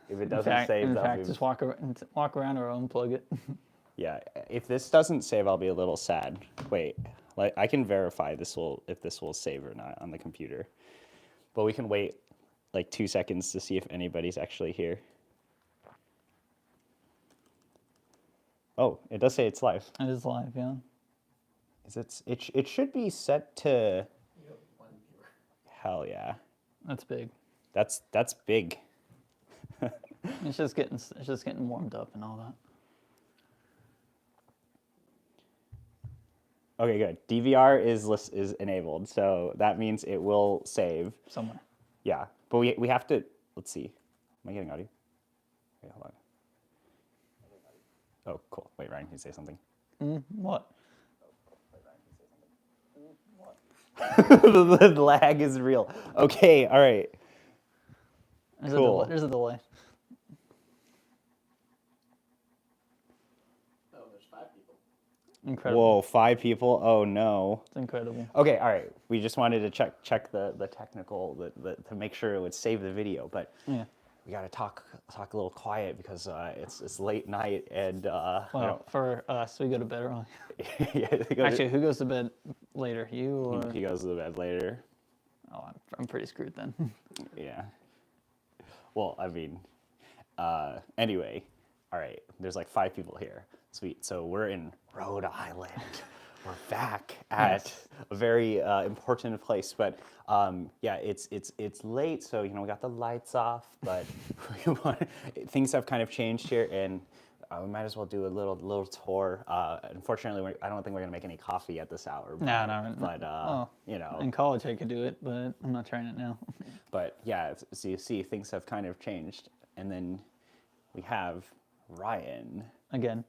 If it doesn't save, in fact, just walk around or unplug it. Yeah, if this doesn't save, I'll be a little sad. Wait, like I can verify if this will save or not on the computer, but we can wait like 2 seconds to see if anybody's actually here. Oh, it does say it's live. It is live, yeah. It should be set to. Hell yeah. That's big. That's big. It's just getting warmed up and all that. Okay, good. DVR is enabled, so that means it will save somewhere. Yeah, but we have to. Let's see. Am I getting audio? Okay, hold on. Oh, cool. Wait, Ryan, can you say something? What? The lag is real. Okay, all right. Cool. There's a delay. Oh, there's 5 people. Incredible. Whoa, 5 people? Oh no. It's incredible. Okay, all right. We just wanted to check the technical to make sure it would save the video, but Yeah. we got to talk a little quiet because it's late night and Well, for us, we go to bed early. yeah, Actually, who goes to bed later? You or? he goes to bed later. Oh, I'm pretty screwed then. Yeah. Well, I mean, anyway, all right. There's like 5 people here. Sweet. So we're in Rhode Island. We're back at a very important place, but yeah, it's late, so we got the lights off, but things have kind of changed here, and we might as well do a little tour. Unfortunately, I don't think we're gonna make any coffee at this hour. But well, in college I could do it, but I'm not trying it now. But yeah, so you see, things have kind of changed, and then we have Ryan Again.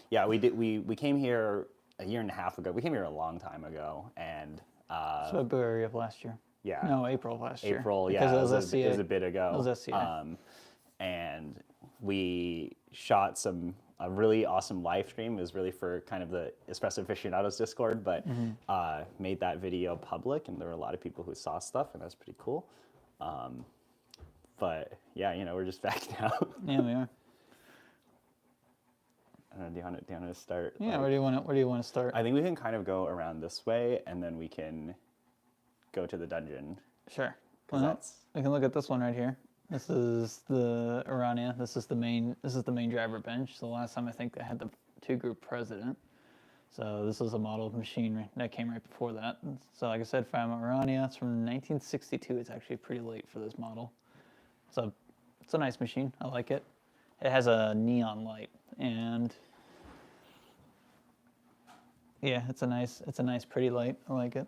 Yeah, we came here a year and a half ago. We came here a long time ago, and February of last year. Yeah. No, April of last year. April, yeah, because it was a bit ago. It was SCA. And we shot a really awesome live stream. It was really for kind of the Espresso aficionados Discord, but made that video public, and there were a lot of people who saw stuff, and that's pretty cool. But yeah, we're just back now. Yeah, we are. Do you want to start? Yeah, where do you want to start? I think we can kind of go around this way, and then we can go to the dungeon. Sure. Well, we can look at this one right here. This is the Urania. This is the main driver bench. The last time I think they had the 2-group president. So this is a model of machine that came right before that. So like I said, Pavoni Urania. It's from 1962. It's actually pretty late for this model. So it's a nice machine. I like it. It has a neon light, and yeah, it's a nice pretty light. I like it.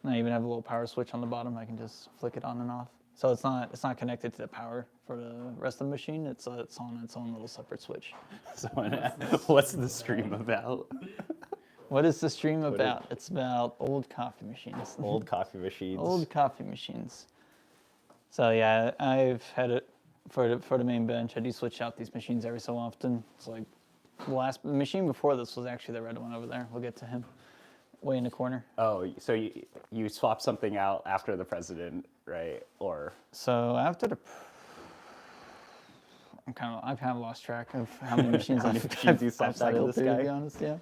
And I even have a little power switch on the bottom. I can just flick it on and off. So it's not connected to the power for the rest of the machine. It's on its own little separate switch. So what's the stream about? What is the stream about? It's about old coffee machines. Old coffee machines. Old coffee machines. So yeah, I've had it for the main bench. I do switch out these machines every so often. It's like the machine before this was actually the red one over there. We'll get to him way in the corner. Oh, so you swap something out after the president, right? Or so after the I've kind of lost track of how many machines you swapped out of this guy. To be honest, yeah.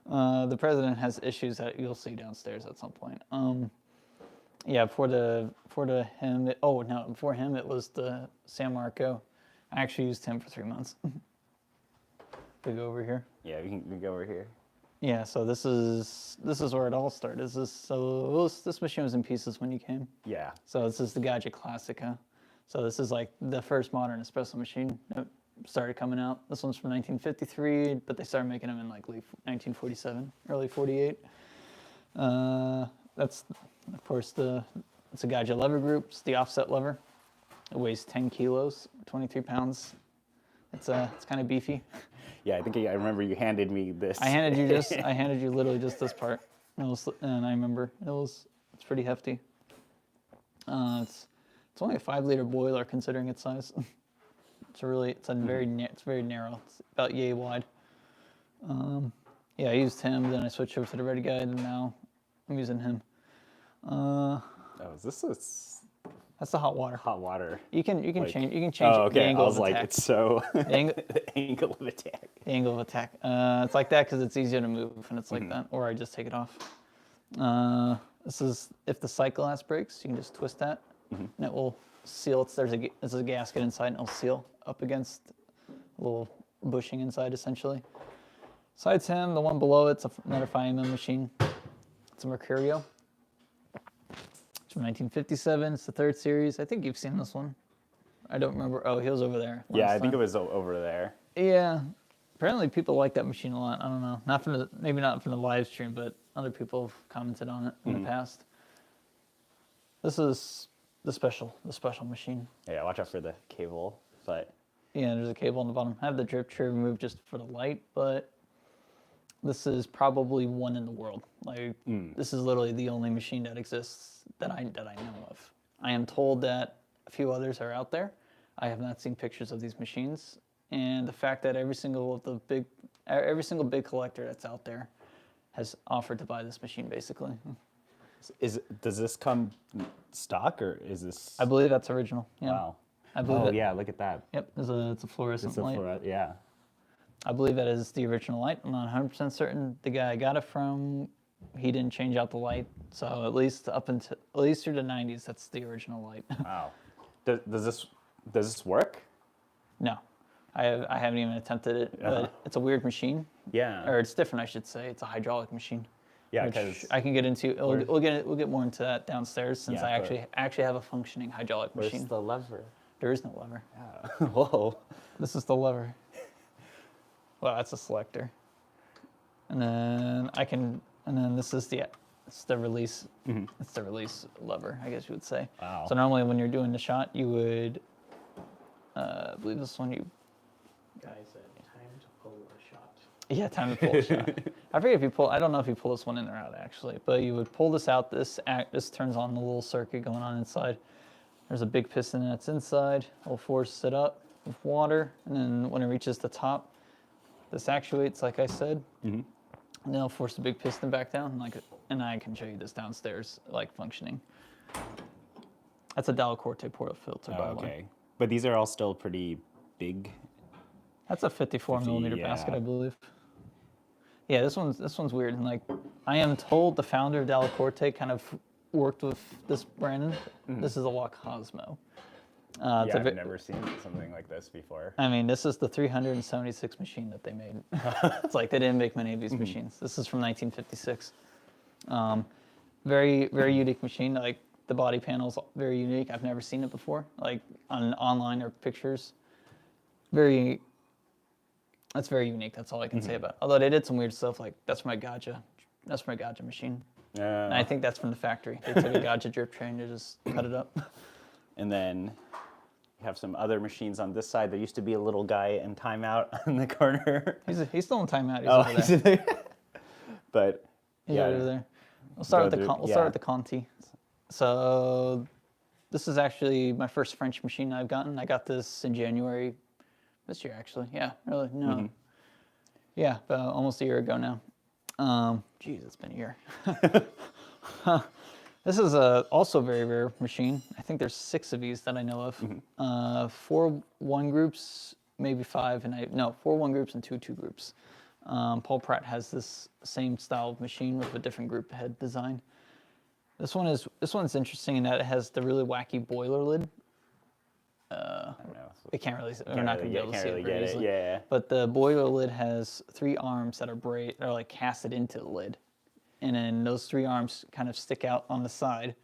The president has issues that you'll see downstairs at some point. Yeah, before him it was the San Marco. I actually used him for 3 months. We go over here. Yeah, we can go over here. Yeah, so this is where it all started. This machine was in pieces when you came. Yeah. So this is the Gaggia Classica. So this is like the first modern espresso machine that started coming out. This one's from 1953, but they started making them in like late 1947, early 48. That's of course it's a Gaggia lever group. It's the offset lever. It weighs 10 kilos, 23 pounds. It's kind of beefy. Yeah, I think I remember you handed me this. I handed you literally just this part. And I remember it's pretty hefty. It's only a 5-liter boiler considering its size. It's very narrow. It's about yay wide. Yeah, I used him, then I switched over to the red guide, and now I'm using him. Oh, is this That's the hot water. Hot water. You can Like- change Oh, the okay. I angle was of like, attack. it's so The angle, the angle of attack. the angle of attack. It's like that because it's easier to move when it's like that, or I just take it off. This is if the cycle glass breaks, you can just twist that, and it will seal. There's a gasket inside, and it'll seal up against a little bushing inside, essentially. Besides him, the one below it's another 5mm machine. It's a Mercurio. It's from 1957. It's the 3rd series. I think you've seen this one. I don't remember. Oh, he was over there. Yeah, I last think time. it was over there. Yeah. Apparently, people like that machine a lot. I don't know. Maybe not from the live stream, but other people have commented on it in the past. This is the special machine. Yeah, watch out for the cable. But Yeah, there's a cable on the bottom. I have the drip tray removed just for the light, but this is probably one in the world. Like this is literally the only machine that exists that I know of. I am told that a few others are out there. I have not seen pictures of these machines, and the fact that every single big collector that's out there has offered to buy this machine, basically. does this come stock or is this? I believe that's original. Yeah. Wow. I believe it. Yeah, look at that. Yep. It's a fluorescent It's a light. yeah. I believe that is the original light. I'm not 100% certain. The guy I got it from, he didn't change out the light. So at least through the 90s, that's the original light. Wow. Does this work? No, I haven't even attempted it. But it's a weird machine. Yeah. Or it's different, I should say. It's a hydraulic machine. Yeah, Which because I can get into. We'll get more into that downstairs since Yeah, I but- actually have a functioning hydraulic where's machine. the lever? There is no lever. Yeah. Whoa. This is the lever. Well, that's a selector. And then this is the release. It's the release lever, I guess you would say. Wow. So normally when you're doing the shot, you would, I believe this one Guys, time to pull a shot. yeah, time to pull a shot. I forget if you pull, I don't know if you pull this one in or out actually, but you would pull this out, this turns on the little circuit going on inside. There's a big piston that's inside. It'll force it up with water, and then when it reaches the top, this actuates, like I said, and then it'll force the big piston back down, and I can show you this downstairs, like functioning. That's a Delacorte portafilter, by the way. Okay. But these are all still pretty big. That's a 54 millimeter yeah. basket, I believe. Yeah, this one's weird. And like, I am told the founder of Delacorte kind of worked with this brand. This is a La Cosmo. Yeah, I've never seen something like this before. I mean, this is the 376 machine that they made. It's like they didn't make many of these machines. This is from 1956. Very, very unique machine. Like the body panel's very unique. I've never seen it before, like online or pictures. That's very unique. That's all I can say about it. Although they did some weird stuff, like that's my Gaggia machine. And I think that's from the factory. They took a Gaggia drip tray and they just cut it up. And then you have some other machines on this side. There used to be a little guy in timeout in the corner. He's still in timeout. He's over there. he's there. But He's yeah, over there. We'll start with Go start with the Conti. So this is actually my first French machine I've gotten. I got this in January this year, actually. Yeah, really? No. Yeah, about almost a year ago now. Geez, it's been a year. This is also a very rare machine. I think there's 6 of these that I know of. 4 1 groups, maybe 5, and 4 1 groups and 2 2 groups. Paul Pratt has this same style of machine with a different group head design. This one's interesting in that it has the really wacky boiler lid. I don't know. It can't really. We're not going to be able to see it very easily. Yeah. But the boiler lid has 3 arms that are like casted into the lid, and then those 3 arms kind of stick out on the side,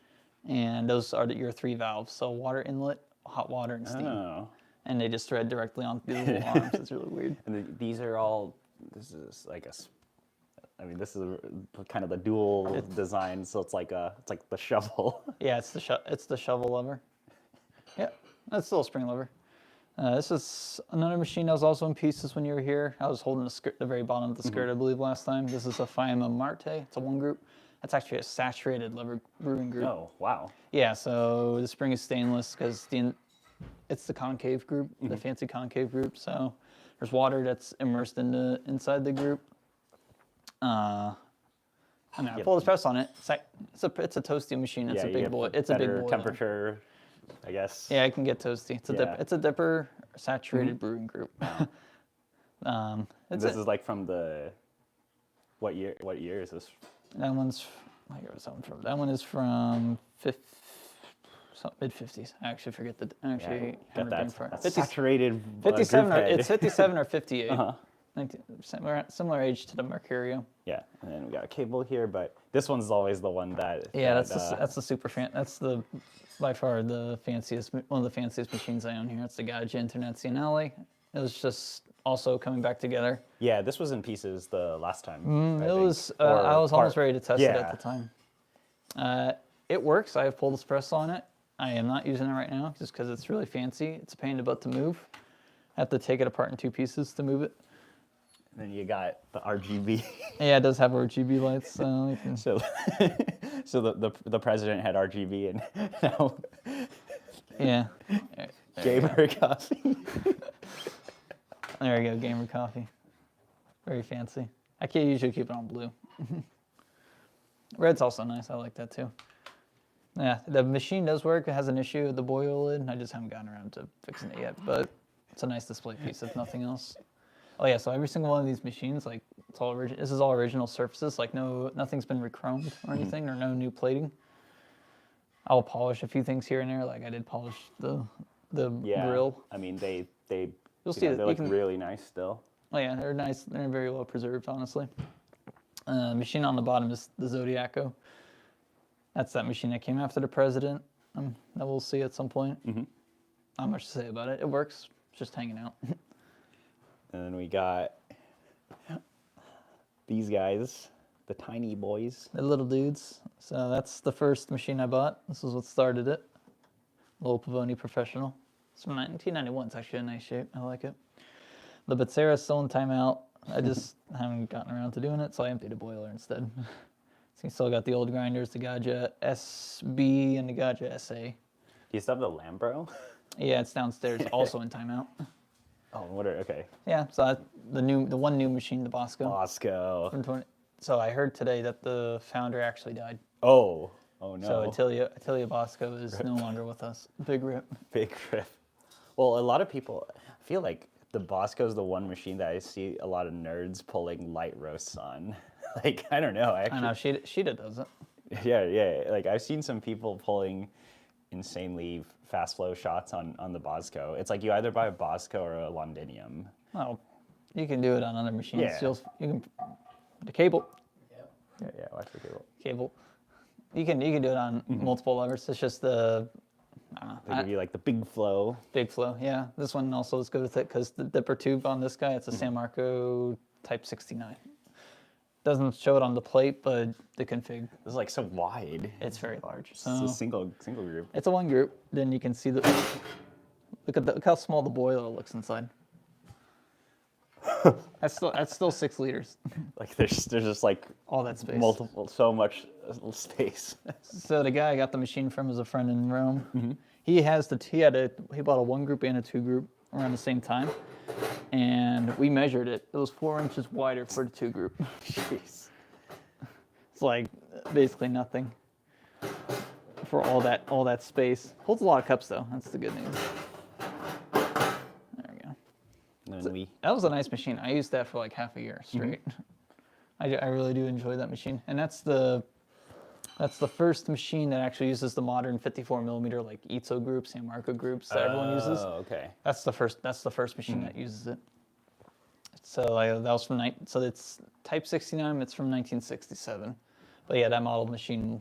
and those are your 3 valves. So water inlet, hot water, and steam. Oh. And they just thread directly onto the little arms. It's really weird. And these are all. This is like this is kind of the dual design. So it's like the shovel. Yeah, it's the shovel lever. Yeah, that's still a spring lever. This is another machine that was also in pieces when you were here. I was holding the very bottom of the skirt, I believe, last time. This is a Fiamma Marte. It's a 1 group. That's actually a saturated lever brewing group. Oh wow. Yeah, so the spring is stainless because it's the concave group, the fancy concave group. So there's water that's immersed inside the group. I pulled espresso on it. It's a toasty machine. It's Yeah, a you big get boy. It's a big better boiler. temperature. I guess. Yeah, it can get toasty. It's a Yeah. it's a dipper saturated brewing group. This is like from the. What year? What year is this? That one's. I got something from. That one is from mid 50s. I actually forget the. Actually, Got have a brain that. fart. That's 50 saturated. 57 group or head. it's 57 or 58. 'Huh. Similar age to the Mercurio. Yeah, and then we got a cable here, but this one's always the one that. Yeah, that, that's the super fan. That's the by far the fanciest one of the fanciest machines I own here. It's the Gaggia Internazionale. It was just also coming back together. Yeah, this was in pieces the last time. I It think. was. Or I was almost part- ready to test it yeah. at the time. It works. I have pulled espresso on it. I am not using it right now just because it's really fancy. It's a pain in the butt to move. I have to take it apart in two pieces to move it. And then you got the RGB. Yeah, it does have RGB lights, so you can. So, so the president had RGB, and now Yeah. gamer coffee. There we go, gamer coffee. Very fancy. I can't usually keep it on blue. Red's also nice. I like that too. Yeah, the machine does work. It has an issue with the boil lid. I just haven't gotten around to fixing it yet, but it's a nice display piece if nothing else. Oh yeah, so every single one of these machines, like it's all this is all original surfaces. Like nothing's been rechromed or anything, or no new plating. I'll polish a few things here and there. Like I did polish the Yeah. grill. I mean, they You'll see that they you look can- really nice still. Oh yeah, they're nice. They're very well preserved, honestly. Machine on the bottom is the Zodiaco. That's that machine that came after the president. That we'll see at some point. Not much to say about it. It works. It's just hanging out. And then we got these guys, the tiny boys. The little dudes. So that's the first machine I bought. This is what started it. Little Pavoni Professional. It's from 1991. It's actually in nice shape. I like it. The Becerra's still in timeout. I just haven't gotten around to doing it, so I emptied a boiler instead. So you still got the old grinders, the Gaggia SB and the Gaggia SA. Do you still have the Lambro? Yeah, it's downstairs, also in timeout. Oh, okay. Yeah, so the one new machine, the Bosco. Bosco. From 20, so I heard today that the founder actually died. Oh no. So Attilio Bosco is no longer with us. Big rip. Big rip. Well, a lot of people, I feel like the Bosco is the one machine that I see a lot of nerds pulling light roasts on. Like, I don't know. I know, Sheeta does it. Yeah. Like, I've seen some people pulling insanely fast flow shots on the Bosco. It's like you either buy a Bosco or a Londinium. Oh, you can do it on other machines. Yeah. The cable. Yeah, watch the cable. Cable. You can do it on multiple levers. It's just the They give you like the big flow. big flow. Yeah, this one also is good with it because the dipper tube on this guy, it's a San Marco Type 69. Doesn't show it on the plate, but the config. It's like so wide. It's very large. It's So a single group. it's a one group. Then you can see look how small the boiler looks inside. That's still 6 liters. Like there's just like All that space. so much space. So the guy I got the machine from is a friend in Rome. He bought a 1 group and a 2 group around the same time, and we measured it. It was 4 inches wider for the 2 group. Jeez. It's like basically nothing for all that space. Holds a lot of cups though. That's the good news. There we go. And then That was a nice machine. I used that for like half a year straight. I really do enjoy that machine, and that's the first machine that actually uses the modern 54 millimeter like Itzo groups, San Marco groups that everyone uses. Oh, okay. That's the first machine that uses it. So that was so it's Type 69. It's from 1967. But yeah, that model machine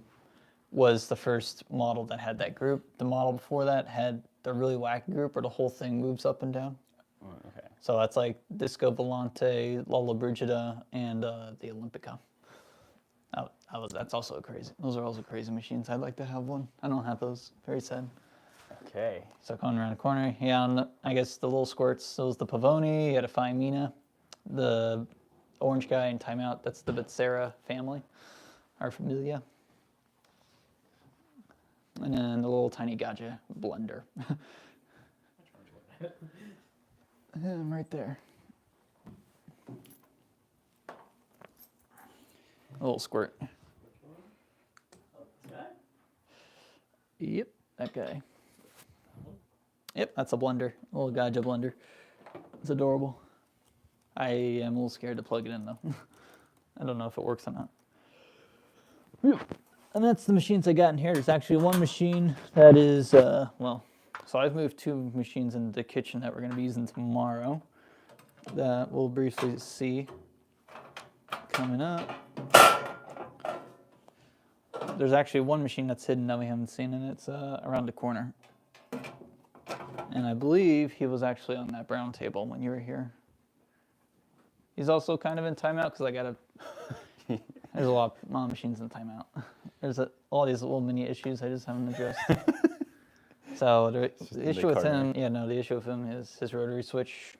was the first model that had that group. The model before that had the really wacky group where the whole thing moves up and down. Oh, okay. So that's like Disco Volante, Lola Brigida, and the Olympica. That's also crazy. Those are also crazy machines. I'd like to have one. I don't have those. Very sad. Okay. So going around the corner, yeah, I guess the little squirts. So it was the Pavoni, you had a Fiamina, the orange guy in timeout. That's the Becerra family, our familia. And then the little tiny Gaggia blender. Right there. A little squirt. Yep, that guy. Yep, that's a blender, a little Gaggia blender. It's adorable. I am a little scared to plug it in though. I don't know if it works or not. And that's the machines I got in here. There's actually one machine that is, well, so I've moved 2 machines into the kitchen that we're going to be using tomorrow that we'll briefly see coming up. There's actually one machine that's hidden that we haven't seen, and it's around the corner. And I believe he was actually on that brown table when you were here. He's also kind of in timeout because I got to... There's a lot of machines in timeout. There's all these little mini issues I just haven't addressed. So the issue with him, the issue with him is his rotary switch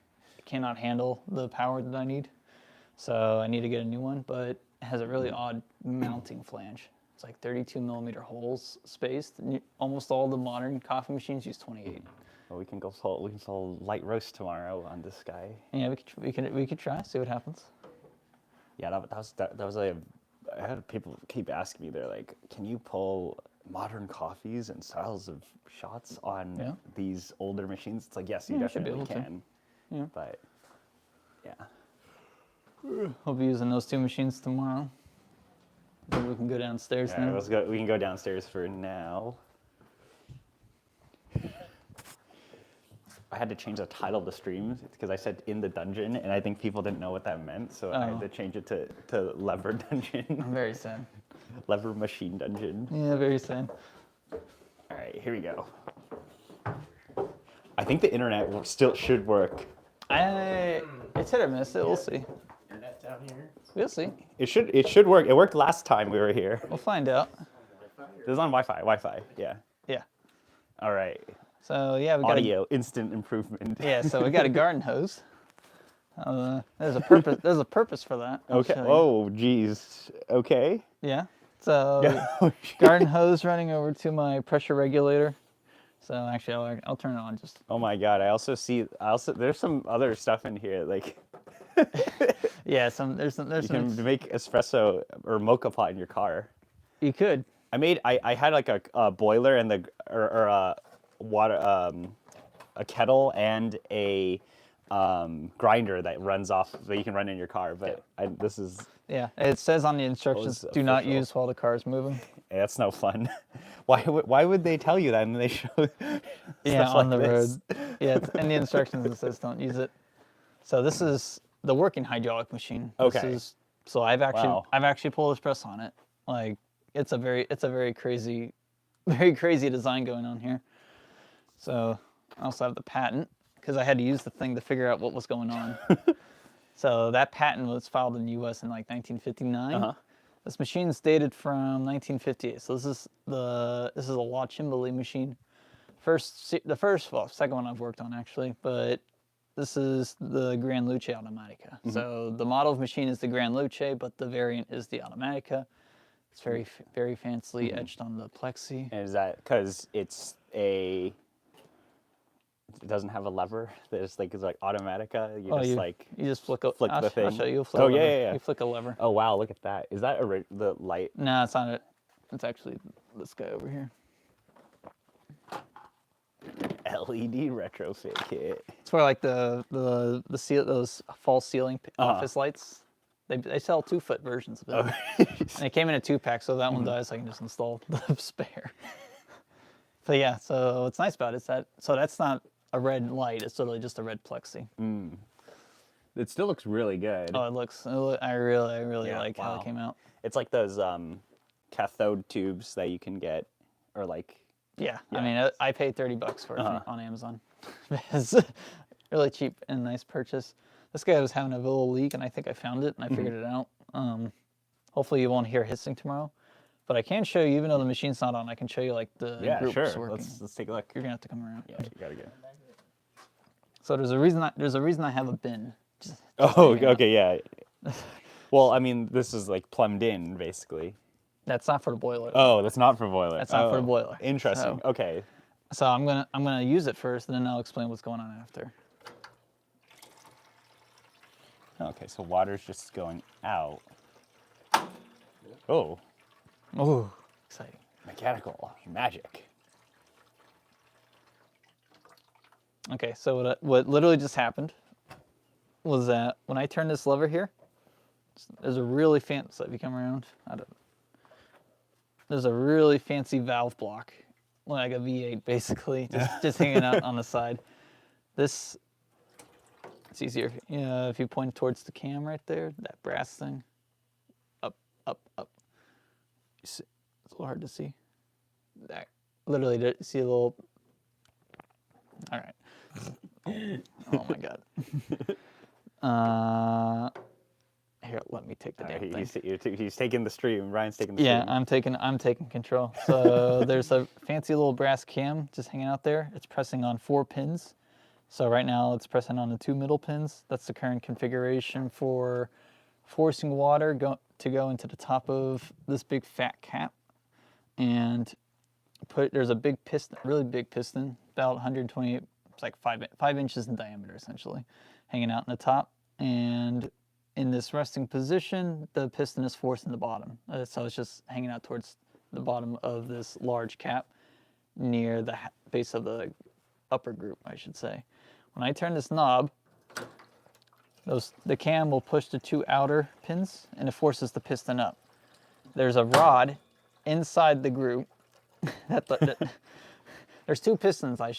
cannot handle the power that I need. So I need to get a new one, but it has a really odd mounting flange. It's like 32 millimeter holes spaced. Almost all the modern coffee machines use 28. Well, we can solve light roast tomorrow on this guy. Yeah, we could try, see what happens. Yeah, that was like, I had people keep asking me, they're like, can you pull modern coffees and styles of shots on these older machines? It's like, yes, you definitely can. Yeah. But yeah. I'll be using those 2 machines tomorrow. Then we can go downstairs now. We can go downstairs for now. I had to change the title of the stream because I said in the dungeon, and I think people didn't know what that meant, so I had to change it to Lever Dungeon. I'm very sad. Lever Machine Dungeon. Yeah, very sad. All right, here we go. I think the internet still should work. It's hit or miss. We'll see. Internet down here. We'll see. It should work. It worked last time we were here. We'll find out. This is on Wi-Fi. Yeah. Yeah. All right. So yeah, we got audio instant improvement. Yeah, so we got a garden hose. There's a purpose. There's a purpose for that. Okay. Oh, geez. Okay. Yeah. So garden hose running over to my pressure regulator. So actually, I'll turn it on just. Oh my God! I also there's some other stuff in here like. Yeah, there's You can make espresso or mocha pot in your car. You could. I had like a boiler and water, a kettle and a grinder that runs off that you can run in your car. But this is. Yeah, it says on the instructions, do not use while the car is moving. Yeah, that's no fun. Why would they tell you that and they show? Yeah, on like the this? road. Yeah, it's in the instructions it says don't use it. So this is the working hydraulic machine. Okay. So I've actually pulled espresso on it. Like it's a very crazy design going on here. So I also have the patent because I had to use the thing to figure out what was going on. So that patent was filed in the U.S. in like 1959. Uh-huh. This machine's dated from 1958. So this is a La Cimbali machine. Second one I've worked on actually, but this is the Gran Luce Automatica. Mm-hmm. So the model of machine is the Gran Luce, but the variant is the Automatica. It's very, very fancily etched on the plexi. And is that because it doesn't have a lever? It's like Automatica. You just flick the thing. I'll show you. Yeah. You flick a lever. Oh wow, look at that. Is that the light? No, it's not it. It's actually this guy over here. LED retrofit kit. It's for like the those false ceiling office lights. They sell 2-foot versions of it. Oh. And it came in a 2-pack, so that one dies, I can just install the spare. But yeah, so what's nice about it is that's not a red light, it's literally just a red plexi. It still looks really good. Oh, I really like how it came out. It's like those cathode tubes that you can get, or like. Yeah. I mean, I paid $30 for it on Amazon. It's really cheap and nice purchase. This guy was having a little leak, and I think I found it, and I figured it out. Hopefully you won't hear hissing tomorrow. But I can show you, even though the machine's not on, I can show you like the groups working. Let's take a look. You're gonna have to come around. Yeah, you gotta go. So there's a reason I have a bin. Okay, yeah. Well, I mean, this is like plumbed in, basically. That's not for the boiler. Oh, that's not for boiler. That's not for the boiler. Interesting. Okay. So I'm gonna use it first, and then I'll explain what's going on after. Okay, so water's just going out. Oh. Oh, exciting. Mechanical magic. Okay, so what literally just happened was that when I turn this lever here, there's a really fancy, so if you come around, there's a really fancy valve block, like a V8 basically, just hanging out on the side. This, it's easier, if you point towards the cam right there, that brass thing, up, up, up. It's a little hard to see. That, literally, see a little, all right. Oh my God. Here, let me take the damn thing. He's taking the stream. Ryan's taking the stream. Yeah, I'm taking control. So there's a fancy little brass cam just hanging out there. It's pressing on 4 pins. So right now it's pressing on the 2 middle pins. That's the current configuration for forcing water to go into the top of this big fat cap. And there's a big piston, really big piston, about 120, it's like 5 inches in diameter essentially, hanging out in the top. And in this resting position, the piston is forcing the bottom. So it's just hanging out towards the bottom of this large cap near the base of the upper group, I should say. When I turn this knob, the cam will push the 2 outer pins and it forces the piston up. There's a rod inside the group. There's 2 pistons I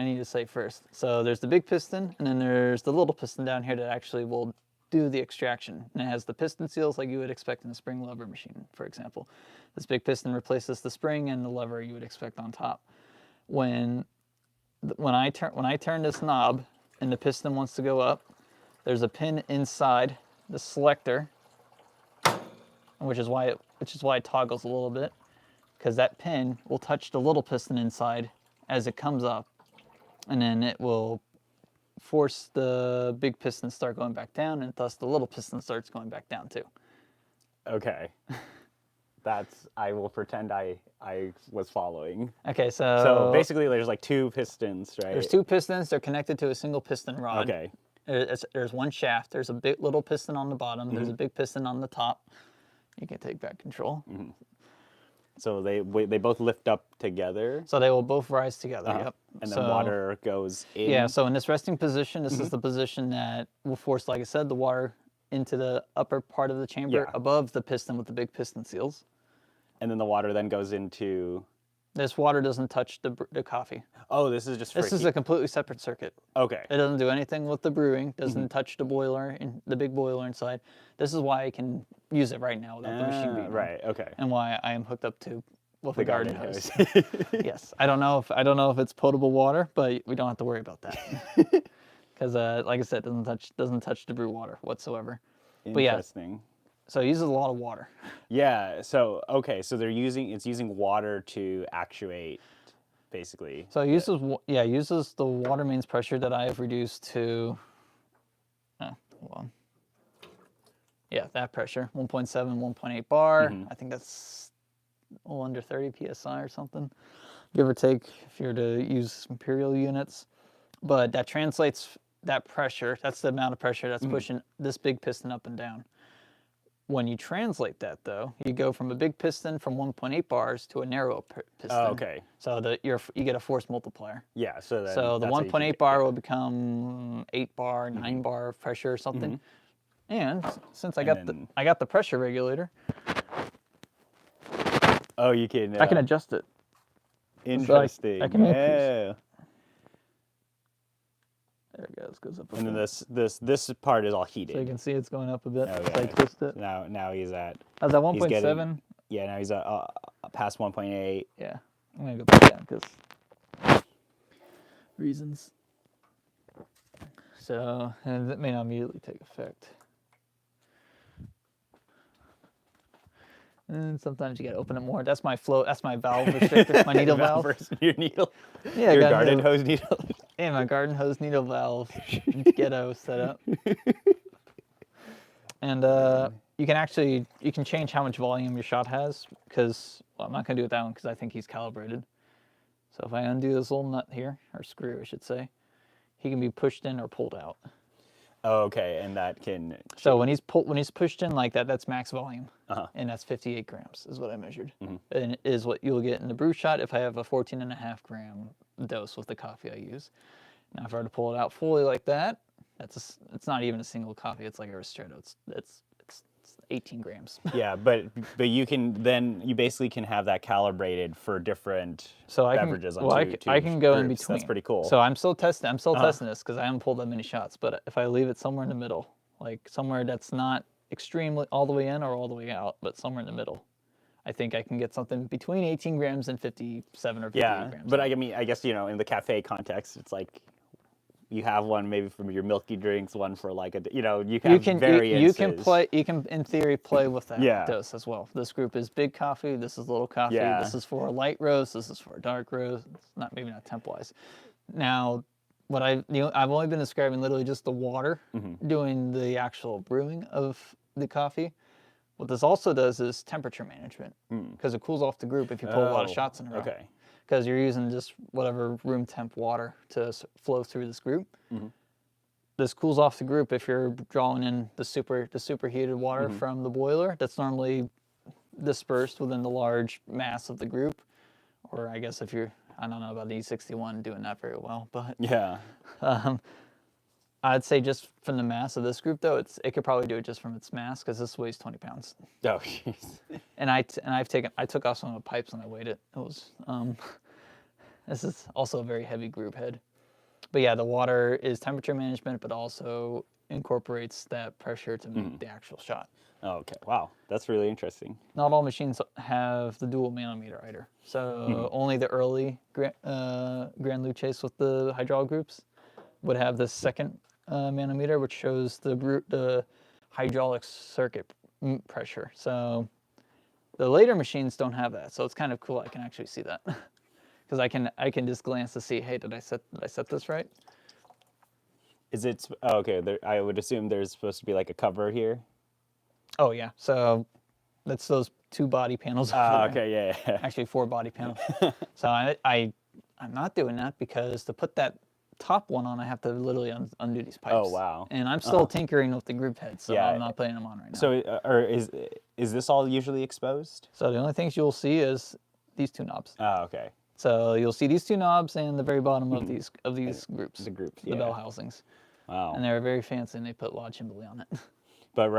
need to say first. So there's the big piston and then there's the little piston down here that actually will do the extraction. And it has the piston seals like you would expect in a spring lever machine, for example. This big piston replaces the spring and the lever you would expect on top. When I turn this knob and the piston wants to go up, there's a pin inside the selector, which is why it toggles a little bit, because that pin will touch the little piston inside as it comes up, and then it will force the big piston to start going back down, and thus the little piston starts going back down too. Okay. I will pretend I was following. Okay, so... So basically there's like 2 pistons, right? There's 2 pistons, they're connected to a single piston rod. Okay. There's 1 shaft, there's a big little piston on the bottom, there's a big piston on the top. You can take back control. So they both lift up together? So they will both rise together, yep. And then water goes in? Yeah, so in this resting position, this is the position that will force, like I said, the water into the upper part of the chamber above the piston with the big piston seals. And then the water then goes into... This water doesn't touch the coffee. Oh, this is just for This is a completely separate circuit. Okay. It doesn't do anything with the brewing, doesn't touch the boiler, the big boiler inside. This is why I can use it right now without the machine being on. Right, okay. And why I am hooked up to The a garden hose. Yes, I don't know if it's potable water, but we don't have to worry about that. Because like I said, it doesn't touch the brew water whatsoever. Interesting. But yeah, so it uses a lot of water. Yeah, so okay, so it's using water to actuate basically. So it uses the water mains pressure that I have reduced to hold on. Yeah, that pressure, 1.7, 1.8 bar. I think that's a little under 30 psi or something, give or take if you were to use imperial units. But that translates that pressure, that's the amount of pressure that's pushing this big piston up and down. When you translate that, though, you go from a big piston from 1.8 bars to a narrow piston. Oh, okay. So you get a force multiplier. Yeah, so The 1.8 bar will become 8 bar, 9 bar of pressure or something. And since I got the pressure regulator, oh, you can. I can adjust it. Interesting. So I can increase. There it goes up. And then this part is all heated. So you can see it's going up a bit. Okay. So I twist it. Now he's at. I was at 1.7. Yeah, now he's past 1.8. Yeah, I'm gonna go back down because reasons. So, and that may not immediately take effect. And sometimes you gotta open it more. That's my flow. That's my valve restrictor. My needle valve. Your needle. Yeah, your garden hose needle. Yeah, my garden hose needle valve. Ghetto setup. And you can change how much volume your shot has because I'm not gonna do it that one because I think he's calibrated. So if I undo this little nut here, or screw, I should say, he can be pushed in or pulled out. Oh, okay, and that can. So when he's pushed in like that, that's max volume, and that's 58 grams is what I measured, and is what you'll get in the brew shot if I have a 14.5 gram dose with the coffee I use. Now, if I were to pull it out fully like that, it's not even a single coffee. It's like a ristretto. It's 18 grams. Yeah, but you basically can have that calibrated for different So I can, beverages on well, two I can go in groups. between. That's pretty cool. So I'm still testing. I'm still testing this because I haven't pulled that many shots. But if I leave it somewhere in the middle, like somewhere that's not extremely all the way in or all the way out, but somewhere in the middle, I think I can get something between 18 grams and 57 or 58 yeah, grams. but I mean, I guess in the cafe context, it's like you have one maybe from your milky drinks, one for like you have variances. You can in theory play with that Yeah. dose as well. This group is big coffee. This is little coffee. Yeah. This is for a light roast. This is for a dark roast. It's maybe not temp wise. Now, what I've only been describing literally just the water doing the actual brewing of the coffee. What this also does is temperature management because it cools off the group if you pull a lot of shots in a row. Okay. Because you're using just whatever room temp water to flow through this group. This cools off the group if you're drawing in the superheated water from the boiler that's normally dispersed within the large mass of the group. Or I guess if you're, I don't know about the E61 doing that very well, but Yeah. I'd say just from the mass of this group though, it could probably do it just from its mass because this weighs 20 pounds. Oh, jeez. And I took off some of the pipes and I weighed it. It was this is also a very heavy group head. But yeah, the water is temperature management, but also incorporates that pressure to make the actual shot. Oh, okay. Wow, that's really interesting. Not all machines have the dual manometer either. So only the early Grand Luces with the hydraulic groups would have the second manometer, which shows the hydraulic circuit pressure. So the later machines don't have that. So it's kind of cool. I can actually see that. Because I can just glance to see, hey, did I set this right? Is it okay? I would assume there's supposed to be like a cover here. Oh yeah, so that's those two body panels. Over there. Okay, yeah. Actually, 4 body panels. So I'm not doing that because to put that top one on, I have to literally undo these pipes. Oh wow. And I'm still tinkering with the group heads, so Yeah. I'm not putting them on right now. So, or is this all usually exposed? So the only things you'll see is these 2 knobs. Oh, okay. So you'll see these 2 knobs and the very bottom of these groups. The groups, The bell housings. Wow. And they're very fancy, and they put La Chimbali on it. But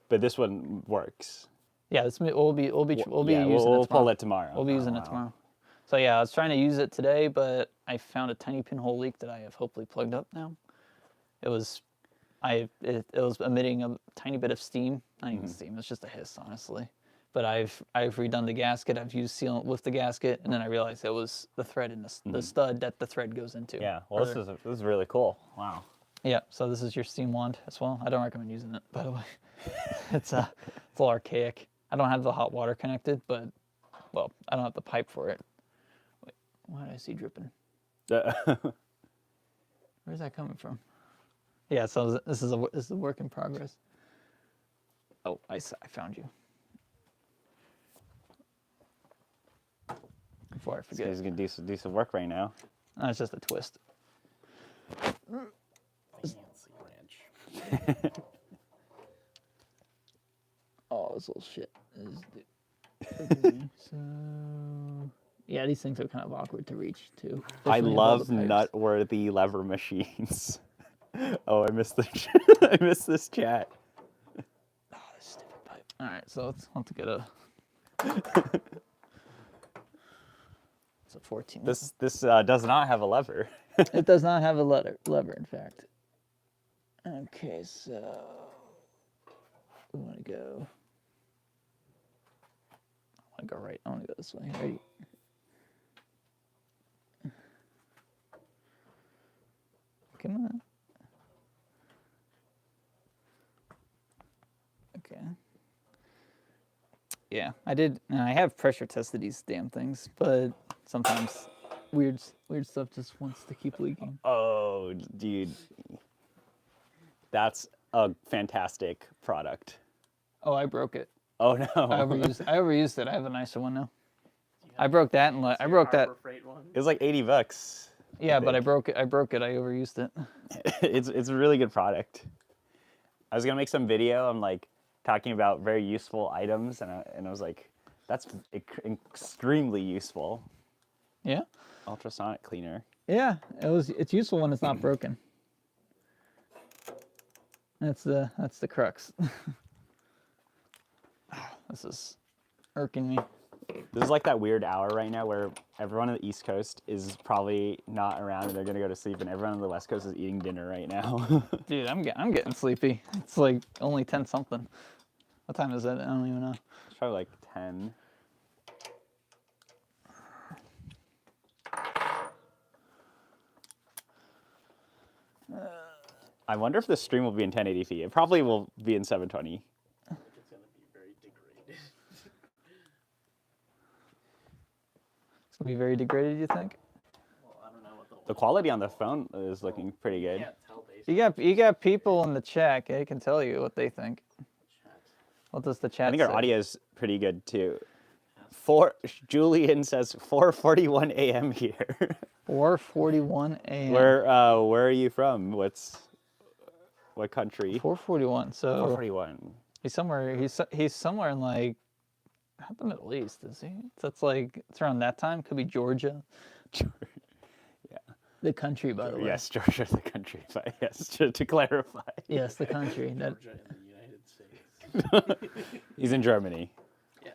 but this one works. Yeah, we'll be using it tomorrow. We'll pull it tomorrow. We'll be using it tomorrow. So yeah, I was trying to use it today, but I found a tiny pinhole leak that I have hopefully plugged up now. It was emitting a tiny bit of steam. Not even steam. It's just a hiss, honestly. But I've redone the gasket. I've used sealant with the gasket, and then I realized it was the thread in the stud that the thread goes into. Yeah. Well, this is really cool. Wow. Yeah. So this is your steam wand as well. I don't recommend using it, by the way. It's a little archaic. I don't have the hot water connected, but well, I don't have the pipe for it. Wait, why did I see dripping? Where's that coming from? Yeah. So this is a work in progress. Oh, I found you. Before I forget. This guy's gonna do some work right now. No, it's just a twist. Fancy wrench. Oh, this little shit. So, yeah, these things are kind of awkward to reach too. I Definitely love above the pipes. nut-worthy lever machines. Oh, I missed I missed this chat. Oh, this stupid pipe. All right, so let's have to get a. It's a 14. This does not have a lever. It does not have a lever, in fact. Okay, so we want to go. I want to go right. I want to go this way. Ready? Come on. Okay. Yeah, I did. And I have pressure tested these damn things, but sometimes weird stuff just wants to keep leaking. Oh, dude. That's a fantastic product. Oh, I broke it. Oh no. I overused it. I have a nicer one now. I broke that and I broke that. Freight one? It was like $80. Yeah, but I broke it. I overused it. It's a really good product. I was gonna make some video. I'm like talking about very useful items, and I was like, that's extremely useful. Yeah. Ultrasonic cleaner. Yeah, it's useful when it's not broken. That's the crux. This is irking me. This is like that weird hour right now where everyone on the East Coast is probably not around and they're gonna go to sleep, and everyone on the West Coast is eating dinner right now. Dude, I'm getting sleepy. It's like only 10 something. What time is it? I don't even know. It's probably like 10. I wonder if the stream will be in 1080p. It probably will be in 720. It's gonna be very degraded. It's gonna be very degraded, you think? Well, I don't know what The quality on the phone is looking pretty good. can't tell basically. You got people in the chat. They can tell you what they think. Chat. What does the chat I think say? our audio is pretty good too. Julian says 4:41 a.m. here. 4:41 a.m. Where are you from? What country? 4:41. So 4:41. he's somewhere in like not the Middle East, is he? So it's like it's around that time. Could be Georgia. Yeah. The country, by the way. Yes, Georgia, the country. But yes, to clarify. Yes, the country. That Georgia in the United States. He's in Germany. Yeah.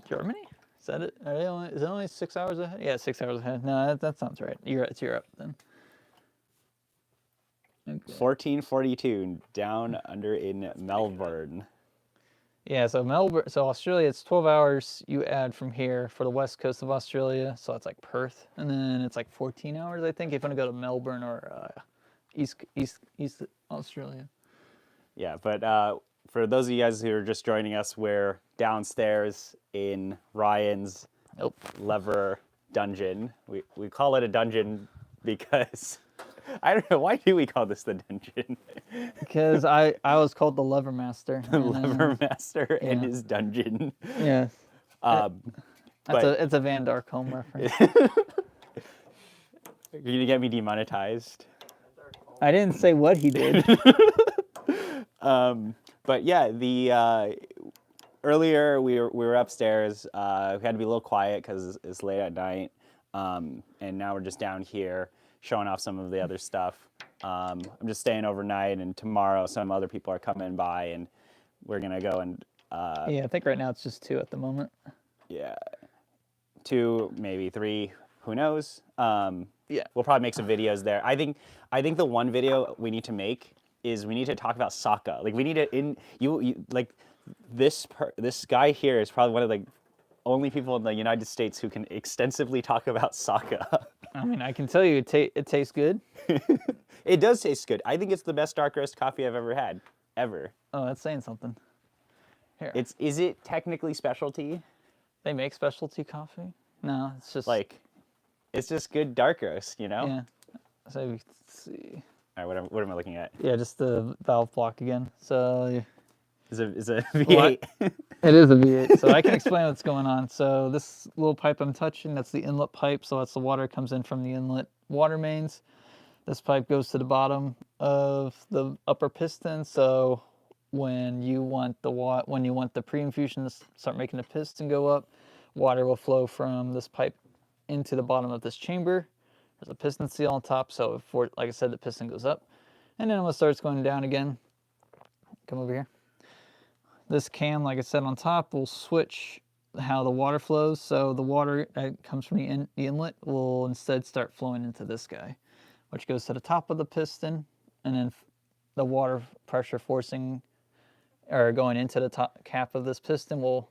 Germany? Is that it? Is it only 6 hours ahead? Yeah, 6 hours ahead. No, that sounds right. It's Europe then. Okay. 14:42 down under in Melbourne. Yeah, so Australia, it's 12 hours you add from here for the west coast of Australia, so it's like Perth, and then it's like 14 hours, I think, if you want to go to Melbourne or East Australia. Yeah, but for those of you guys who are just joining us, we're downstairs in Ryan's lever dungeon. We call it a dungeon because I don't know, why do we call this the dungeon? Because I was called the Lever Master. The Lever Master and yeah. his dungeon. Yes. But It's a Van Darkholme reference. you're gonna get me demonetized. I didn't say what he did. But yeah, the earlier we were upstairs. We had to be a little quiet because it's late at night, and now we're just down here showing off some of the other stuff. I'm just staying overnight, and tomorrow some other people are coming by, and we're gonna go and Yeah, I think right now it's just 2 at the moment. yeah, 2 maybe 3, who knows? Yeah. We'll probably make some videos there. I think the one video we need to make is we need to talk about soccer. Like we need to like this guy here is probably one of the only people in the United States who can extensively talk about soccer. I mean, I can tell you it tastes good. It does taste good. I think it's the best dark roast coffee I've ever had, ever. Oh, that's saying something. Here. Is it technically specialty? They make specialty coffee? No, it's just Like, it's just good dark roast, you know? yeah. So let's see. All right, what am I looking at? Yeah, just the valve block again. So Is a V8? it is a V8. So I can explain what's going on. So this little pipe I'm touching, that's the inlet pipe. So that's the water comes in from the inlet water mains. This pipe goes to the bottom of the upper piston. So when you want the pre-infusion to start making the piston go up, water will flow from this pipe into the bottom of this chamber. There's a piston seal on top, so like I said, the piston goes up. And then when it starts going down again, come over here. This cam, like I said, on top will switch how the water flows. So the water that comes from the inlet will instead start flowing into this guy, which goes to the top of the piston, and then the water pressure forcing or going into the top cap of this piston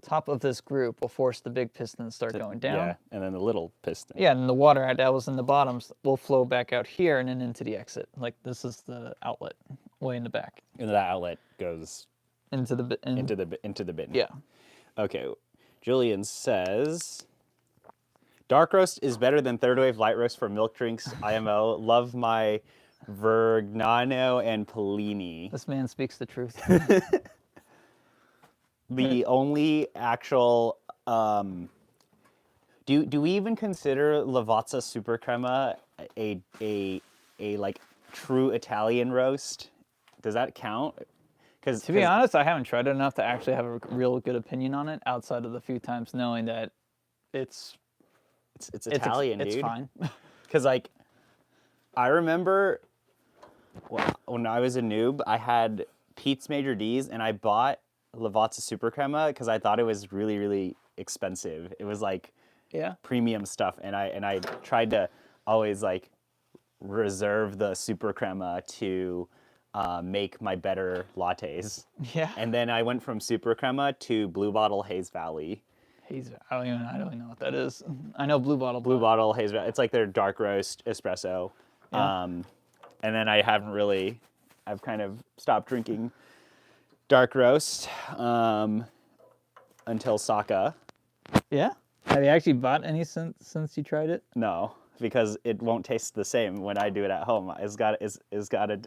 top of this group will force the big piston to start going down. Yeah, and then the little piston. Yeah, and the water that was in the bottoms will flow back out here and then into the exit. Like this is the outlet way in the back. And that outlet goes into the bin. Yeah. Okay. Julian says, dark roast is better than third wave light roast for milk drinks. IMO. Love my Vergnano and Pellini. This man speaks the truth. The only actual do we even consider Lavazza Super Crema a like true Italian roast? Does that count? Because to be honest, I haven't tried it enough to actually have a real good opinion on it outside of the few times knowing that it's Italian, dude. It's fine. Because like, I remember when I was a noob, I had Pete's Major D's, and I bought Lavazza Super Crema because I thought it was really, really expensive. It was like Yeah. premium stuff, and I tried to always like reserve the Super Crema to make my better lattes. Yeah. And then I went from Super Crema to Blue Bottle Haze Valley. I don't even know what that is. I know Blue Bottle. Blue Bottle Haze Valley. It's like their dark roast espresso. Yeah. And then I've kind of stopped drinking dark roast until Saka. Yeah. Have you actually bought any since you tried it? No, because it won't taste the same when I do it at home. It's got to,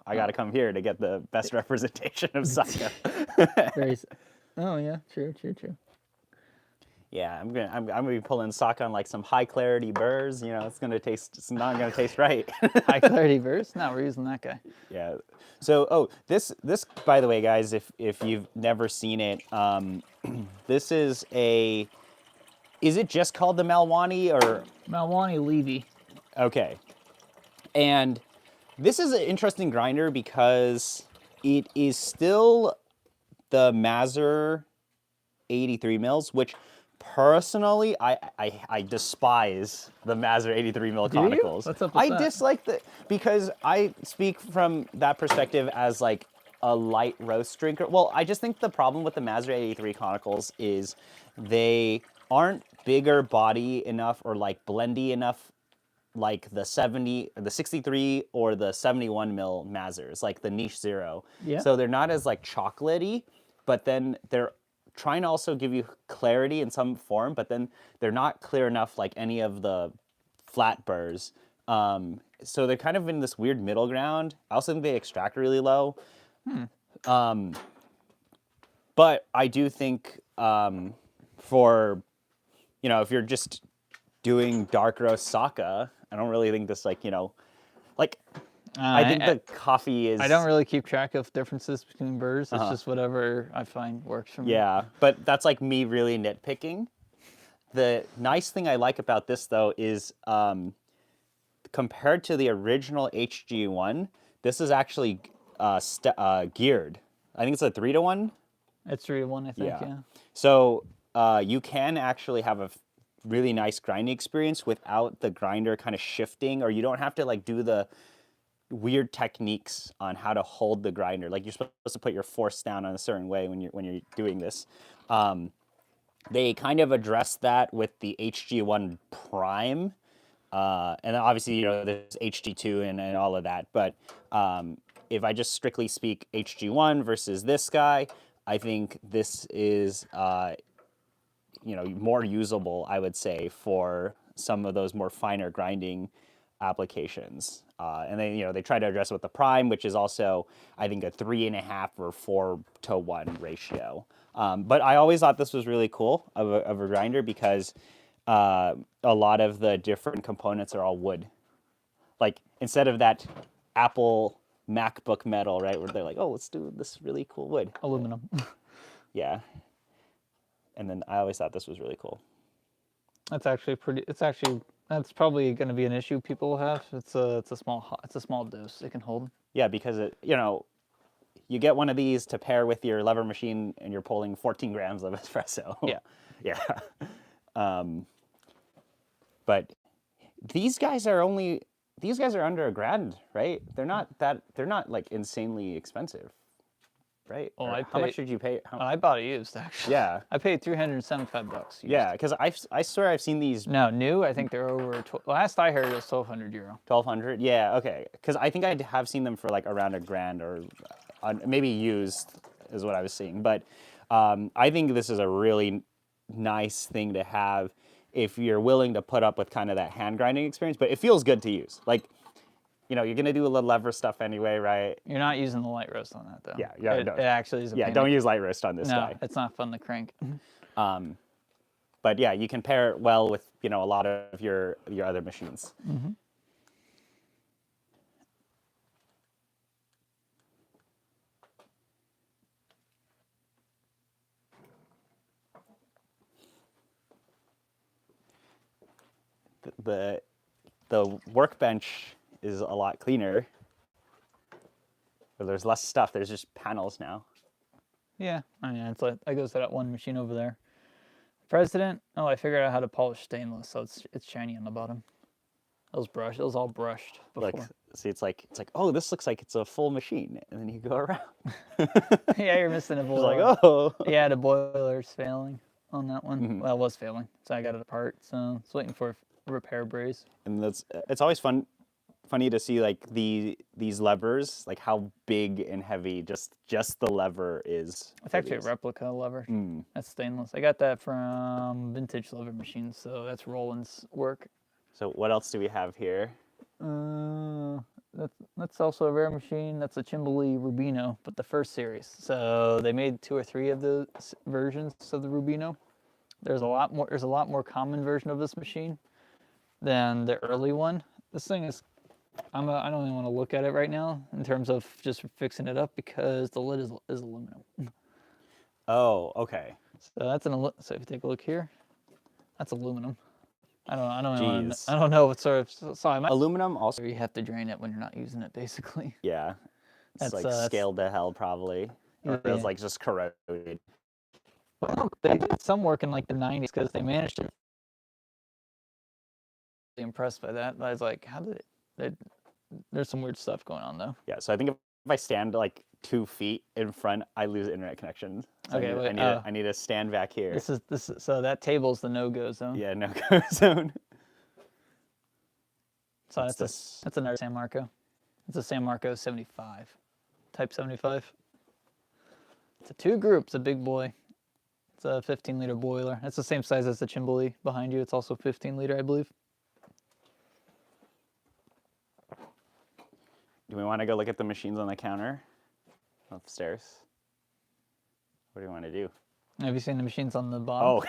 I got to come here to get the best representation of Saka. Oh yeah, true. Yeah, I'm gonna be pulling Saka on like some high clarity burrs. It's not gonna taste right. High clarity verse? No, we're using that guy. Yeah. So, this by the way, guys, if you've never seen it, this is is it just called the Malwani or? Malwani Levy. Okay. And this is an interesting grinder because it is still the Mazur 83 mils, which personally I despise the Mazur 83 mil Do you? conicals. What's up with I that? dislike because I speak from that perspective as like a light roast drinker. Well, I just think the problem with the Mazur 83 conicals is they aren't bigger body enough or like blendy enough like the 63 or the 71 mil Mazurs, like the Niche Zero. Yeah. So they're not as like chocolatey, but then they're trying to also give you clarity in some form, but then they're not clear enough like any of the flat burrs. So they're kind of in this weird middle ground. I also think they extract really low. But I do think for, if you're just doing dark roast Saka, I don't really think this like, I think the coffee is... I don't really keep track of differences between burrs. It's just whatever I find works for me. Yeah, but that's like me really nitpicking. The nice thing I like about this though is compared to the original HG1, this is actually geared. I think it's a 3-to-1. It's 3-to-1, I think, yeah. So you can actually have a really nice grinding experience without the grinder kind of shifting, or you don't have to like do the weird techniques on how to hold the grinder. Like you're supposed to put your force down in a certain way when you're doing this. They kind of address that with the HG1 Prime. And then obviously, there's HG2 and all of that. But if I just strictly speak HG1 versus this guy, I think this is, more usable, I would say, for some of those more finer grinding applications. And then, they try to address it with the Prime, which is also, I think, a 3.5 or 4-to-1 ratio. But I always thought this was really cool of a grinder because a lot of the different components are all wood. Like, instead of that Apple MacBook metal, right, where they're like, oh, let's do this really cool wood. Aluminum. Yeah. And then I always thought this was really cool. That's that's probably going to be an issue people will have. It's a small dose it can hold. Yeah, because you get one of these to pair with your lever machine and you're pulling 14 grams of espresso. Yeah. Yeah. But these guys are under $1,000, right? They're not like insanely expensive, right? Oh, How much did you pay? I bought it used, actually. Yeah. I paid $375 used. Yeah, because I swear I've seen these. No, new, I think they're over, last I heard it was €1,200. 1,200? Yeah, okay. Because I think I have seen them for like around $1,000 or maybe used is what I was seeing. But I think this is a really nice thing to have if you're willing to put up with kind of that hand grinding experience. But it feels good to use. Like, you're going to do a little lever stuff anyway, right? You're not using the light roast on that, though. Yeah. It actually is a pain. Don't use light roast on this guy. No, it's not fun to crank. But yeah, you can pair it well with, a lot of your other machines. Mm-hmm. the workbench is a lot cleaner. But there's less stuff. There's just panels now. Yeah, I mean, it's like, that goes to that one machine over there. President, oh, I figured out how to polish stainless, so it's shiny on the bottom. It was all brushed before. Like, see, it's like, oh, this looks like it's a full machine, and then you go around. Yeah, you're missing a It's boiler. like, oh. Yeah, the boiler's failing on that one. Mhm. Well, it was failing, so I got it apart. So it's waiting for a repair brace. And it's always funny to see like these levers, like how big and heavy just the lever is. It's actually a replica lever. Mm. That's stainless. I got that from Vintage Lever Machines, so that's Roland's work. So what else do we have here? That's also a rare machine. That's a Cimbali Rubino, but the first series. So they made 2 or 3 of the versions of the Rubino. There's a lot more common version of this machine than the early one. This thing is, I don't even want to look at it right now in terms of just fixing it up because the lid is aluminum. Oh, okay. So that's so if you take a look here, that's aluminum. I Jeez. don't know what sort of, so I might, Aluminum also. you have to drain it when you're not using it, basically. Yeah. It's That's, like scaled to hell probably. Or Yeah. it's like just corroded. Well, they did some work in like the 90s because they managed to. Impressed by that. I was like, how did it? There's some weird stuff going on though. Yeah, so I think if I stand like 2 feet in front, I lose internet connection. So Okay, wait, I need to stand back here. This is so that table's the no-go zone. Yeah, no-go zone. So What's that's another San Marco. It's a San Marco 75, Type 75. It's a 2-group. It's a big boy. It's a 15-liter boiler. It's the same size as the Cimbali behind you. It's also 15-liter, I believe. Do we want to go look at the machines on the counter upstairs? What do you want to do? Have you seen the machines on the bottom? Oh,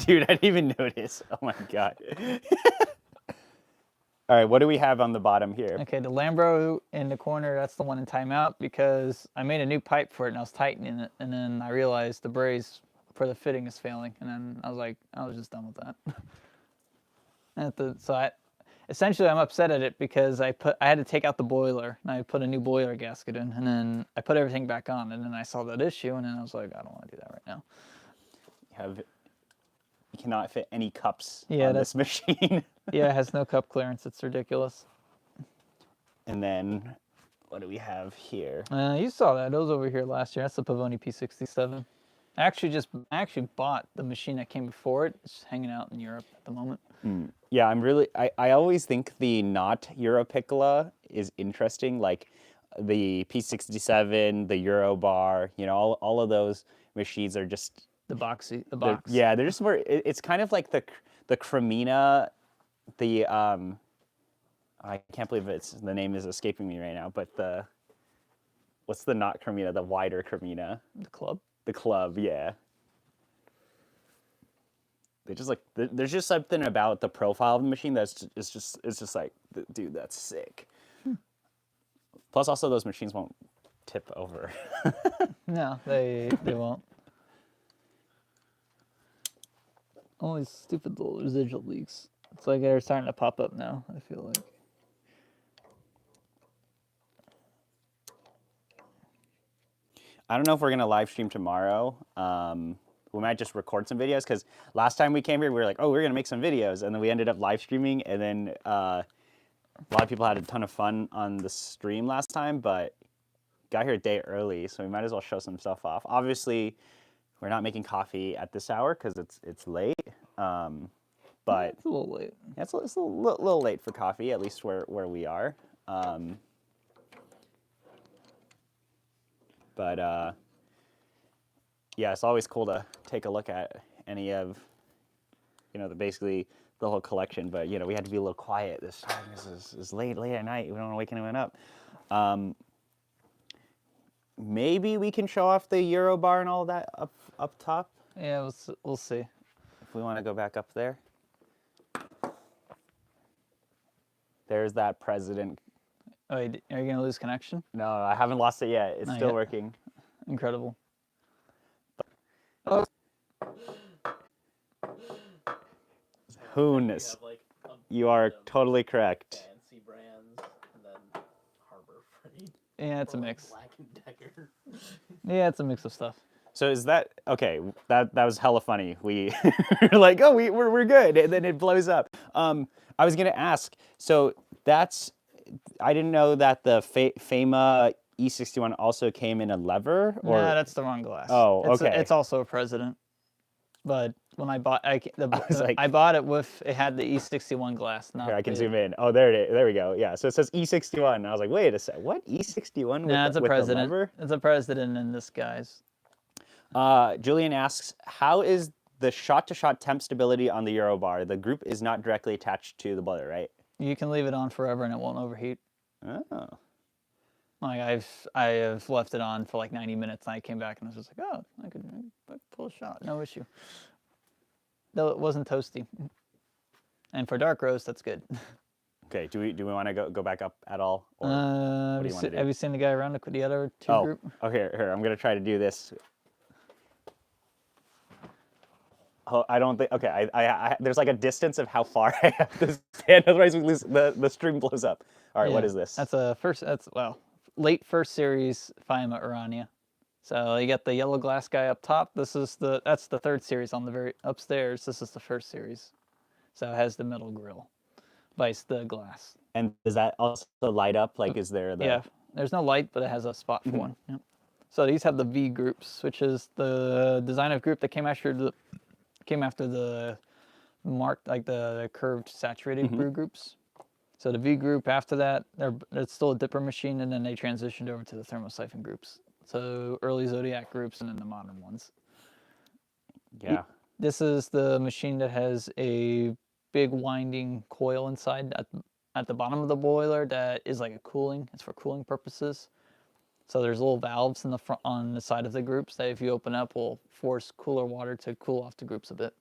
dude, I didn't even notice. Oh my God. All right, what do we have on the bottom here? Okay, the Lambro in the corner, that's the one in timeout because I made a new pipe for it and I was tightening it and then I realized the brace for the fitting is failing and then I was like, I was just done with that. Essentially I'm upset at it because I had to take out the boiler and I put a new boiler gasket in and then I put everything back on and then I saw that issue and then I was like, I don't want to do that right now. You cannot fit any cups Yeah, on this machine. Yeah, it has no cup clearance. It's ridiculous. And then what do we have here? You saw that. It was over here last year. That's the Pavoni P67. I actually bought the machine that came before it. It's hanging out in Europe at the moment. Yeah, I always think the not Europiccola is interesting, like the P67, the Eurobar, you know, all of those machines are just The box. Yeah, they're just more. It's kind of like the Cremina, the I can't believe the name is escaping me right now, but what's the not Cremina, the wider Cremina? The club. The club, yeah. They just like there's just something about the profile of the machine it's just like, dude, that's sick. Plus, also those machines won't tip over. No, they won't. All these stupid little residual leaks. It's like they're starting to pop up now, I feel like. I don't know if we're gonna live stream tomorrow. We might just record some videos because last time we came here, we were like, oh, we're gonna make some videos, and then we ended up live streaming, and then a lot of people had a ton of fun on the stream last time, but got here a day early, so we might as well show some stuff off. Obviously, we're not making coffee at this hour because it's late, but It's a little late. yeah, it's a little late for coffee, at least where we are. But yeah, it's always cool to take a look at any of, basically the whole collection. But we had to be a little quiet this time. This is late at night. We don't want to wake anyone up. Maybe we can show off the Eurobar and all that up top. Yeah, we'll see. If we want to go back up there. There's that president. Oh, are you gonna lose connection? No, I haven't lost it yet. It's Not still yet. working. Incredible. Oh, Hooness. We have like a You are totally correct. Fancy brands, and then Harbor Freight. Yeah, it's a or, like, mix. Black and Decker. Yeah, it's a mix of stuff. So is that okay? That was hella funny. We were like, oh, we're good, and then it blows up. I was gonna ask. So that's I didn't know that the Fama E61 also came in a lever. Or Nah, that's the wrong glass. Oh, okay. It's also a President. But when I bought, was like- I bought it with it had the E61 glass. Not here, I can the, zoom in. Oh, there it is. There we go. Yeah. So it says E61. And I was like, wait a sec. What E61 Nah, with it's a with the President. lever? It's a President in disguise. Julian asks, how is the shot-to-shot temp stability on the Eurobar? The group is not directly attached to the boiler, right? You can leave it on forever and it won't overheat. Oh. Like I have left it on for like 90 minutes and I came back and I was just like, oh, I could pull a shot, no issue. Though it wasn't toasty. And for dark roast, that's good. Okay. Do we want to go back up at all? Or Have do you you wanna do? have you seen the guy around the other two oh. group? Oh, here. I'm gonna try to do this. Oh, I don't think. Okay. I there's like a distance of how far I have to stand, otherwise we lose the stream blows up. All right. What Yeah, is this? That's a first. That's late first series Pavoni Urania. So you got the yellow glass guy up top. That's the third series on the very upstairs. This is the first series. So it has the metal grill, vice the glass. And does that also light up? Like, is there the? Yeah, there's no light, but it has a spot for one. Yep. So these have the V groups, which is the design of group that came after the marked like the curved saturated brew groups. So the V group after that, it's still a dipper machine, and then they transitioned over to the thermosiphon groups. So early Zodiac groups and then the modern ones. Yeah. This is the machine that has a big winding coil inside at the bottom of the boiler that is like a cooling. It's for cooling purposes. So there's little valves in the front on the side of the groups that if you open up will force cooler water to cool off the groups a bit.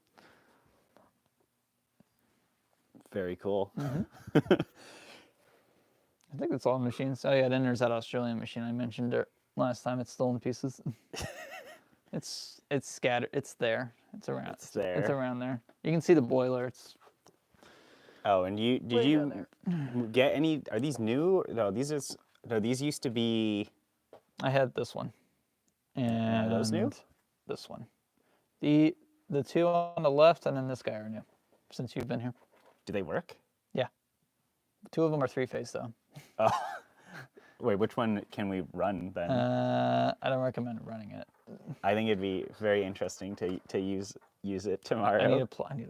Very cool. I think that's all the machines. Oh yeah, then there's that Australian machine I mentioned last time. It's still in pieces. It's scattered. It's there. It's around. It's there. It's around there. You can see the boiler. It's Oh, and did way you down get any? Are these new? No, these used to be. I had this one. And Are those new? this one. The two on the left and then this guy are new since you've been here. Do they work? Yeah. Two of them are three-phase though. Oh. Wait, which one can we run then? I don't recommend running it. I think it'd be very interesting to use it tomorrow. I need a plug.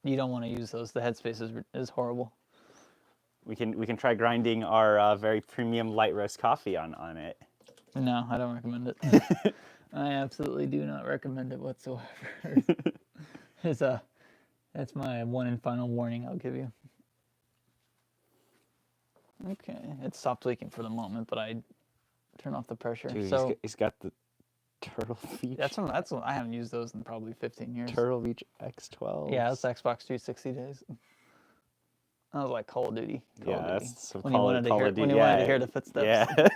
You don't want to use those. The headspace is horrible. We can try grinding our very premium light roast coffee on it. No, I don't recommend it. I absolutely do not recommend it whatsoever. That's my one and final warning I'll give you. Okay, it stopped leaking for the moment, but I turn off the pressure. Dude, so he's got the Turtle Beach. that's what I haven't used those in probably 15 years. Turtle Beach X12. Yeah, that's Xbox 360 days. That was like Call of Duty. Call of Duty. That's some when you wanted Call of Duty. when you wanted to hear the footsteps. Yeah.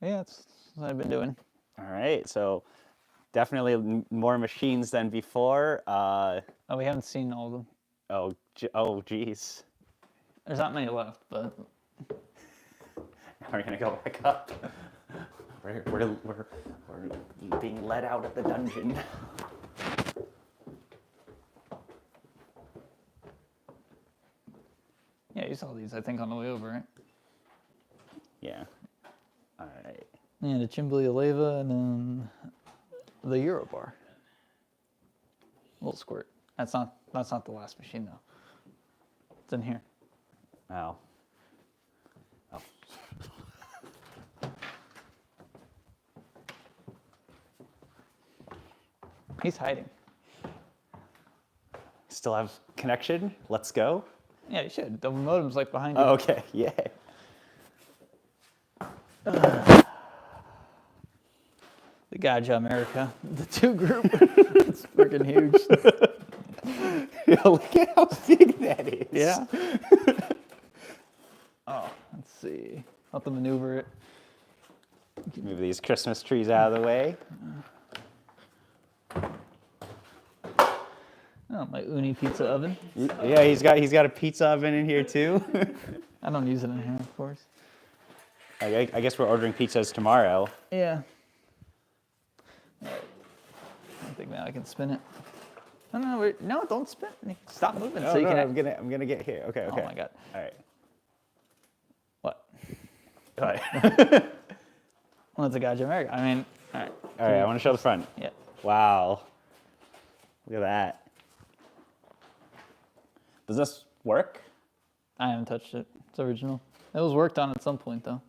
Yeah, that's what I've been doing. All right, so definitely more machines than before. Oh, we haven't seen all of them. Oh, geez. There's not many left, but Now we're gonna go back up. We're being let out of the dungeon. yeah, you saw these I think on the way over, right? Yeah. All right. Yeah, the Chimbly Leva and then the Eurobar. Little squirt. That's not the last machine though. It's in here. Oh. Oh. He's hiding. Still have connection? Let's go. Yeah, you should. The modem's like behind you. Oh, okay. Yeah. The Gaggia America. The two group. It's freaking huge. Look at how big that is. Yeah. Oh, let's see. I'll have to maneuver it. Move these Christmas trees out of the way. Oh, my Uni pizza oven. Yeah, he's got a pizza oven in here too. I don't use it in here, of course. I guess we're ordering pizzas tomorrow. Yeah. I think now I can spin it. No, don't spin. Stop moving No, so you no, can. I'm gonna get here. Okay, okay. Oh my god. All right. What? All right. Well, it's a Gaggia America. I mean, all right. All right. I want to show the front. Yeah. Wow. Look at that. Does this work? I haven't touched it. It's original. It was worked on at some point though.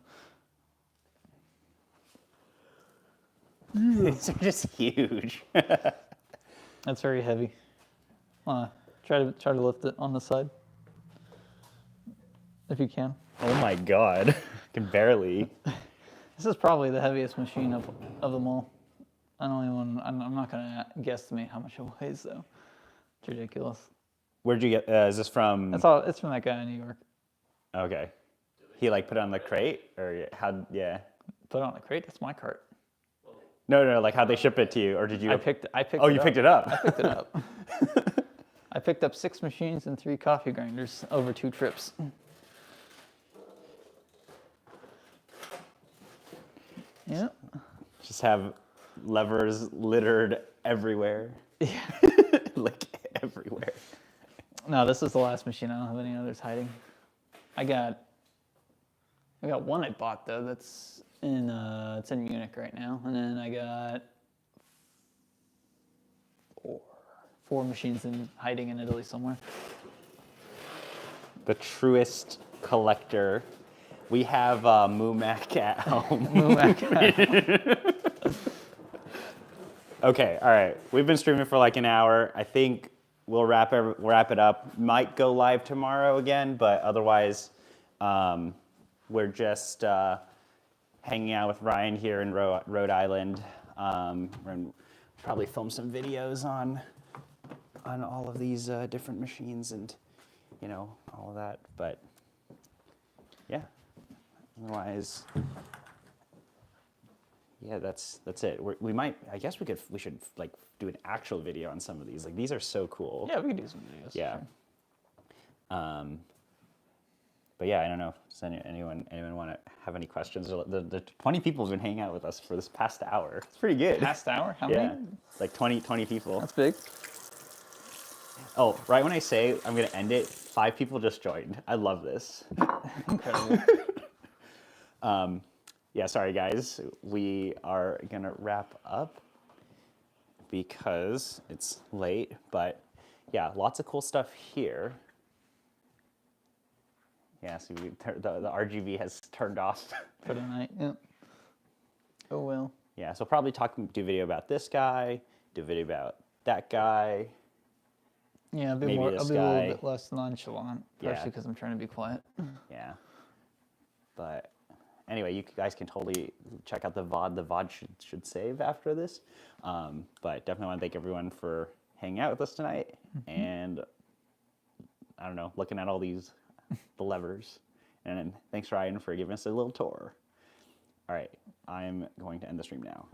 These are just huge. That's very heavy. Try to lift it on the side, if you can. Oh my god. I can barely. This is probably the heaviest machine of them all. I'm not gonna guesstimate how much it weighs though. It's ridiculous. Where'd you get? Is this from? It's from that guy in New York. Okay. He like put it on the crate, or how? Yeah. Put it on the crate. That's my cart. No, like how'd they ship it to you, or did you? I picked. Oh, you picked it up. I picked it up. I picked up 6 machines and 3 coffee grinders over 2 trips. Yeah. Just have levers littered everywhere. Yeah. Like everywhere. No, this is the last machine. I don't have any others hiding. I got one I bought though. That's in it's in Munich right now, and then I got 4 machines hiding in Italy somewhere. The truest collector. We have Mumac at home. Okay, all right. We've been streaming for like an hour. I think we'll wrap it up. Might go live tomorrow again, but otherwise, we're just hanging out with Ryan here in Rhode Island. We're gonna probably film some videos on all of these different machines and all of that. But yeah, otherwise. Yeah, that's it. I guess we should like do an actual video on some of these. Like these are so cool. Yeah, we could do some videos. Yeah. Sure. But yeah, I don't know. Does anyone want to have any questions? The 20 people have been hanging out with us for this past hour. It's pretty good. Past hour? How Yeah, many? like 20 people. That's big. Oh, right when I say I'm gonna end it, 5 people just joined. I love this. Incredible. Yeah, sorry guys. We are gonna wrap up because it's late, but yeah, lots of cool stuff here. Yeah, so the RGB has turned off. For tonight, yeah. Oh well. Yeah, so probably do a video about this guy, do a video about that guy. Yeah, I'll be Maybe a this little guy. bit less nonchalant, Yeah. partially because I'm trying to be quiet. Yeah. But anyway, you guys can totally check out the VOD. The VOD should save after this. But definitely want to thank everyone for hanging out with us tonight. And I don't know, looking at all the levers. And thanks, Ryan, for giving us a little tour. All right, I'm going to end the stream now.